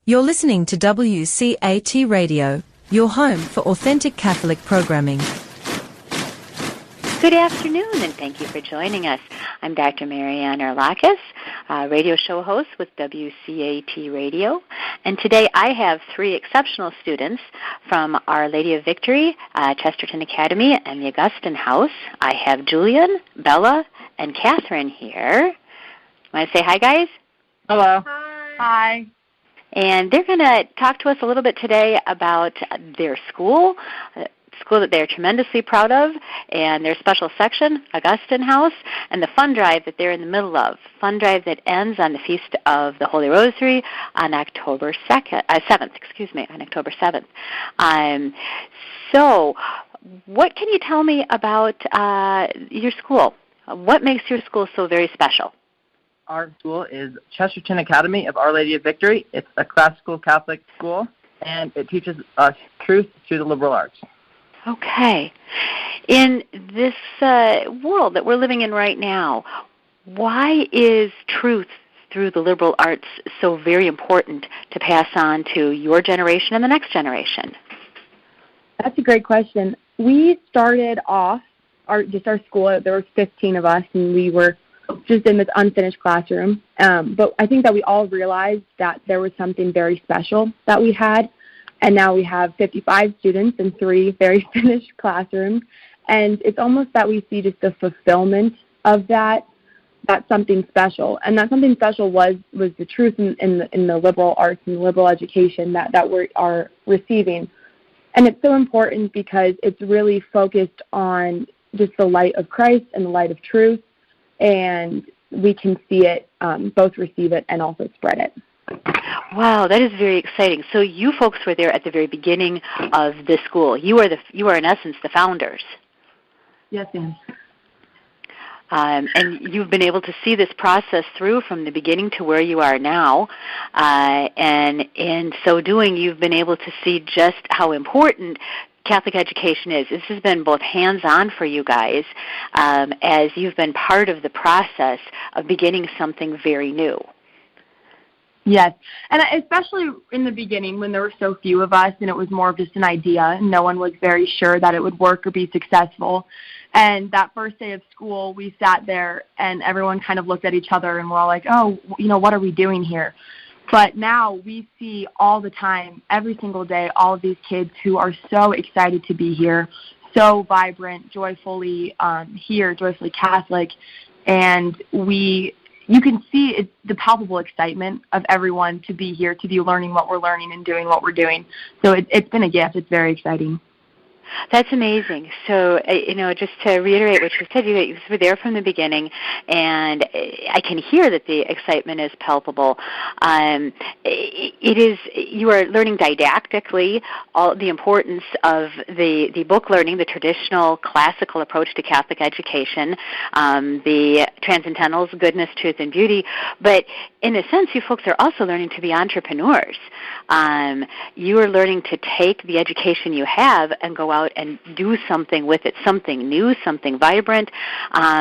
You're listening to WCAT Radio, your home for authentic Catholic programming. Good afternoon, and thank you for joining us. I'm Dr. Marianne Urlakis, radio show host with WCAT Radio, and today I have three exceptional students from Our Lady of Victory, Chesterton Academy, and the Augustine House. I have Julian, Bella, and Catherine here. Want to say hi, guys? Hello. Hi. And they're going to talk to us a little bit today about their school that they're tremendously proud of, and their special section, Augustine House, and the fun drive that they're in the middle of. Fun drive that ends on the Feast of the Holy Rosary on October 7th. On October 7th. So, what can you tell me about your school? What makes your school so very special? Our school is Chesterton Academy of Our Lady of Victory. It's a classical Catholic school, and it teaches us truth through the liberal arts. Okay. In this world that we're living in right now, why is truth through the liberal arts so very important to pass on to your generation and the next generation? That's a great question. We started off our school, there were 15 of us, and we were just in this unfinished classroom. But I think that we all realized that there was something very special that we had. And now we have 55 students in 3 very finished classrooms. And it's almost that we see just the fulfillment of that. That's something special. And that something special was the truth in the liberal arts and the liberal education that we are receiving. And it's so important because it's really focused on just the light of Christ and the light of truth. And we can see it, both receive it and also spread it. Wow, that is very exciting. So you folks were there at the very beginning of the school. You are in essence the founders. Yes, ma'am. And you've been able to see this process through from the beginning to where you are now. And in so doing, you've been able to see just how important Catholic education is. This has been both hands-on for you guys as you've been part of the process of beginning something very new. Yes, and especially in the beginning when there were so few of us and it was more of just an idea and no one was very sure that it would work or be successful. And that first day of school, we sat there and everyone kind of looked at each other and we're all like, oh, what are we doing here? But now we see all the time, every single day, all of these kids who are so excited to be here, so vibrant, joyfully here, joyfully Catholic, and you can see the palpable excitement of everyone to be here, to be learning what we're learning and doing what we're doing. So it's been a gift. It's very exciting. That's amazing. So, just to reiterate what you said, you were there from the beginning, and I can hear that the excitement is palpable. You are learning didactically all the importance of the book learning, the traditional classical approach to Catholic education, the transcendentals, goodness, truth, and beauty. But in a sense, you folks are also learning to be entrepreneurs. You are learning to take the education you have and go out and do something with it, something new, something vibrant.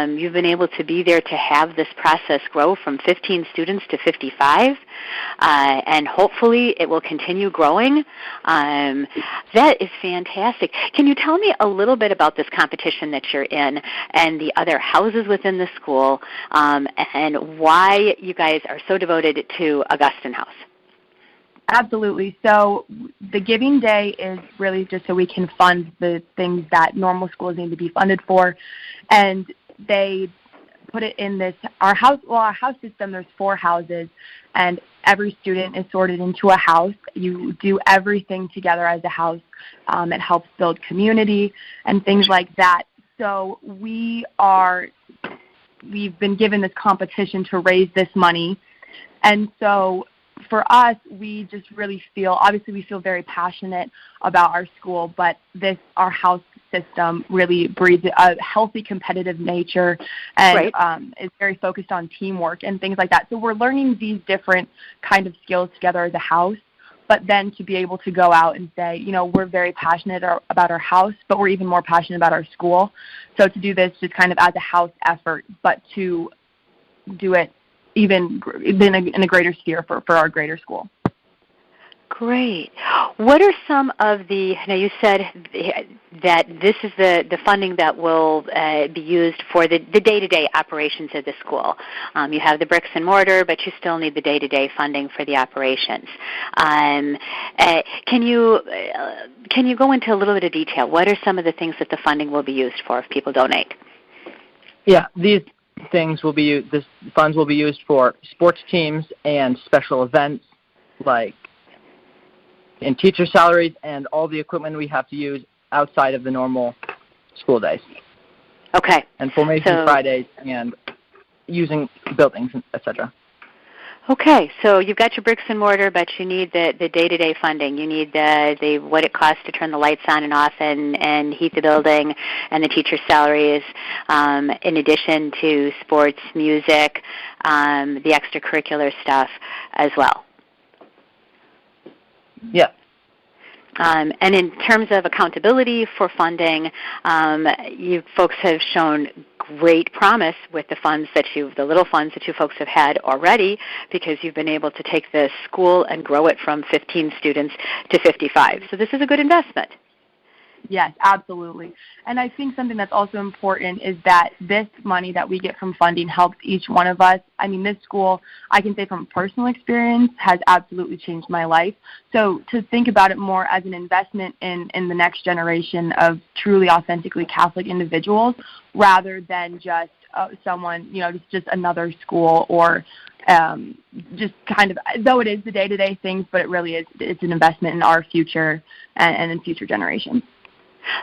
You've been able to be there to have this process grow from 15 students to 55, and hopefully it will continue growing. That is fantastic. Can you tell me a little bit about this competition that you're in and the other houses within the school, and why you guys are so devoted to Augustine House? Absolutely. So the Giving Day is really just so we can fund the things that normal schools need to be funded for. And they put it in our house system, there's 4 houses, and every student is sorted into a house. You do everything together as a house. It helps build community and things like that. So we've been given this competition to raise this money. And so for us, we just really feel very passionate about our school, but our house system really breeds a healthy competitive nature and is very focused on teamwork and things like that. So we're learning these different kind of skills together as a house, but then to be able to go out and say, we're very passionate about our house, but we're even more passionate about our school. So to do this just kind of as a house effort, but to do it even in a greater sphere for our greater school. Great. What are some of now you said that this is the funding that will be used for the day-to-day operations of the school. You have the bricks and mortar, but you still need the day-to-day funding for the operations. Can you go into a little bit of detail? What are some of the things that the funding will be used for if people donate? Yeah, these things will be the funds will be used for sports teams and special events like in teacher salaries and all the equipment we have to use outside of the normal school days. Okay. And Formation Fridays and using buildings, etc. Okay, so you've got your bricks and mortar, but you need the day-to-day funding. You need the what it costs to turn the lights on and off and heat the building, and the teacher salaries, in addition to sports, music, the extracurricular stuff as well. Yeah. And in terms of accountability for funding, you folks have shown great promise with the little funds that you folks have had already, because you've been able to take the school and grow it from 15 students to 55. So this is a good investment. Yes, absolutely. And I think something that's also important is that this money that we get from funding helps each one of us. I mean, this school, I can say from personal experience, has absolutely changed my life. So to think about it more as an investment in the next generation of truly authentically Catholic individuals, rather than just someone, just another school, or just kind of, though it is the day-to-day things, but it really is, it's an investment in our future and in future generations.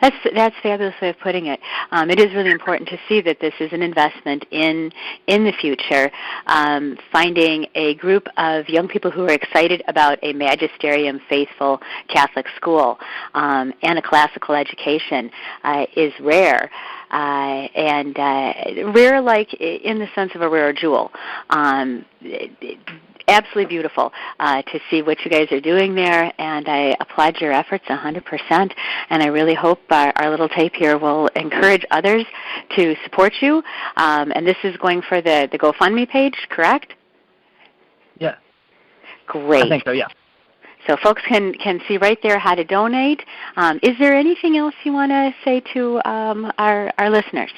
That's a fabulous way of putting it. It is really important to see that this is an investment in the future, finding a group of young people who are excited about a magisterium faithful Catholic school and a classical education is rare. And rare like in the sense of a rare jewel. Absolutely beautiful to see what you guys are doing there, and I applaud your efforts 100%, and I really hope our little tape here will encourage others to support you. And this is going for the GoFundMe page, correct? Yeah. Great. I think so, yeah. So folks can see right there how to donate. Is there anything else you want to say to our listeners?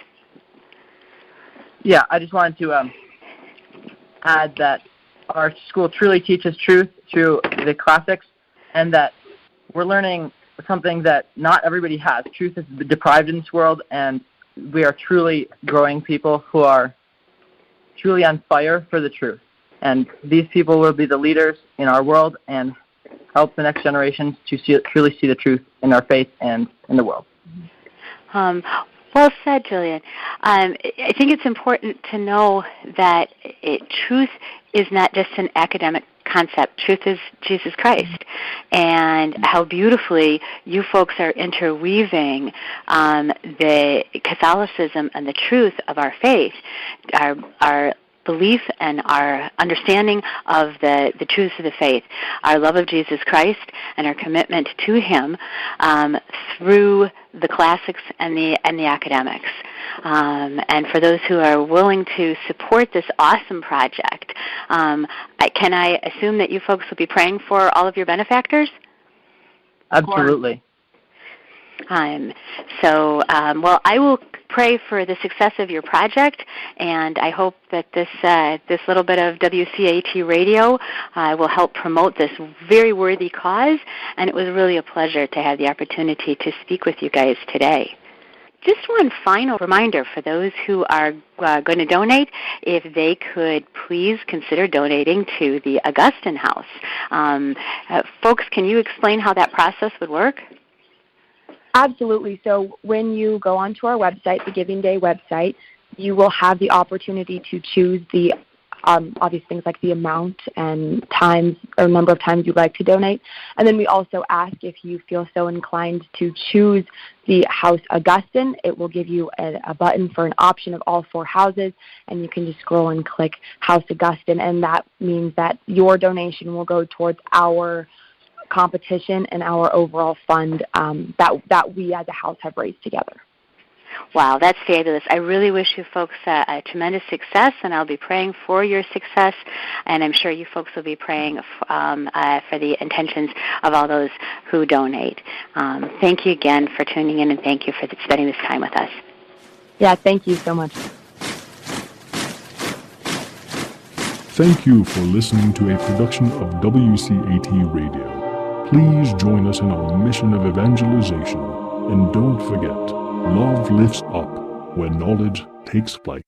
Yeah, I just wanted to add that our school truly teaches truth through the classics, and that we're learning something that not everybody has. Truth is deprived in this world, and we are truly growing people who are truly on fire for the truth. And these people will be the leaders in our world and help the next generations to truly see the truth in our faith and in the world. Well said, Julian. I think it's important to know that truth is not just an academic concept. Truth is Jesus Christ, and how beautifully you folks are interweaving the Catholicism and the truth of our faith, our belief and our understanding of the truths of the faith, our love of Jesus Christ and our commitment to Him through the classics and the academics. And for those who are willing to support this awesome project, can I assume that you folks will be praying for all of your benefactors? Absolutely. Well, I will pray for the success of your project, and I hope that this little bit of WCAT radio will help promote this very worthy cause, and it was really a pleasure to have the opportunity to speak with you guys today. Just one final reminder for those who are going to donate, if they could please consider donating to the Augustine House. Folks, can you explain how that process would work? Absolutely. So when you go onto our website, the Giving Day website, you will have the opportunity to choose the obvious things like the amount and times or number of times you'd like to donate. And then we also ask if you feel so inclined to choose the House Augustine. It will give you a button for an option of all four houses, and you can just scroll and click House Augustine, and that means that your donation will go towards our competition and our overall fund that we as a house have raised together. Wow, that's fabulous. I really wish you folks a tremendous success, and I'll be praying for your success, and I'm sure you folks will be praying for the intentions of all those who donate. Thank you again for tuning in, and thank you for spending this time with us. Yeah, thank you so much. Thank you for listening to a production of WCAT Radio. Please join us in our mission of evangelization, and don't forget, love lifts up where knowledge takes flight.